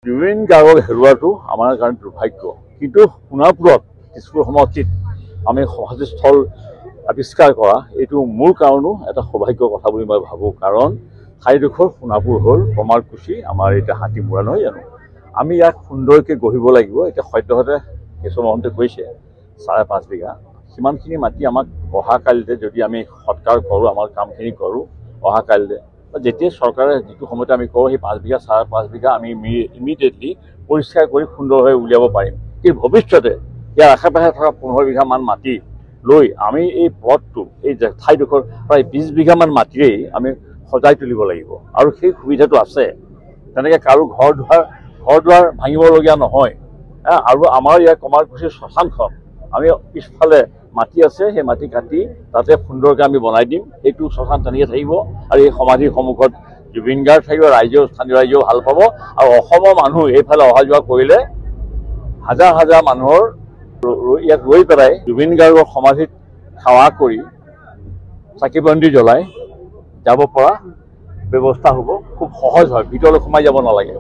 জুবিন গাৰ্গক হেৰুৱাটো আমাৰ কাৰণে দুৰ্ভাগ্য, কিন্তু সোণাপুৰত কিছু সমষ্টিত আমি সমাধিস্থল আৱিষ্কাৰ কৰা এইটো মোৰ কাৰণেও এটা সৌভাগ্য কথা বুলি মই ভাবোঁ। কাৰণ ঠাইডোখৰ সোণাপুৰ হ'ল কমাৰকুছি, আমাৰ এতিয়া হাতীমূৰা নহয় জানো। আমি ইয়াক সুন্দৰকৈ গঢ়িব লাগিব। এতিয়া সদ্যহতে কেশৱ মহন্তে কৈছে 5.5 বিঘা, সিমানখিনি মাটি আমাক অহাকালিতে যদি আমি সৎকাৰ কৰোঁ, আমাৰ কামখিনি কৰোঁ অহাকালিতে, যেতিয়া চৰকাৰে যিটো সময়তে আমি কৰোঁ সেই 5 বিঘা 5.5 বিঘা আমি ইমিডিয়েটলি পৰিষ্কাৰ কৰি সুন্দৰভাৱে উলিয়াব পাৰিম। কিন্তু ভৱিষ্যতে ইয়াৰ আশে পাশে থকা 15 বিঘামান মাটি লৈ আমি এই পথটো, এই ঠাইডোখৰ প্ৰায় 20 বিঘামান মাটিৰেই আমি সজাই তুলিব লাগিব। আৰু সেই সুবিধাটো আছে, তেনেকৈ কাৰো ঘৰ দুৱাৰ ভাঙিবলগীয়া নহয়। আৰু আমাৰ ইয়াৰ কমাৰকুছিৰ শ্মশানখন আমি পিছফালে মাটি আছে, সেই মাটি কাটি তাতে সুন্দৰকৈ আমি বনাই দিম। সেইটো শ্মশান তেনেকৈ থাকিব আৰু এই সমাধিৰ সন্মুখত জুবিন গাৰ্গ থাকিব। স্থানীয় ৰাইজেও ভাল পাব আৰু অসমৰ মানুহ এইফালে অহা যোৱা কৰিলে হাজাৰ হাজাৰ মানুহৰ ইয়াত ৰৈ পেলাই জুবিন গাৰ্গৰ সমাধিত সেৱা কৰি চাকি বন্তি জ্বলাই যাব পৰা ব্যৱস্থা হ'ব। খুব সহজ হয়, ভিতৰলৈ সোমাই যাব নালাগে।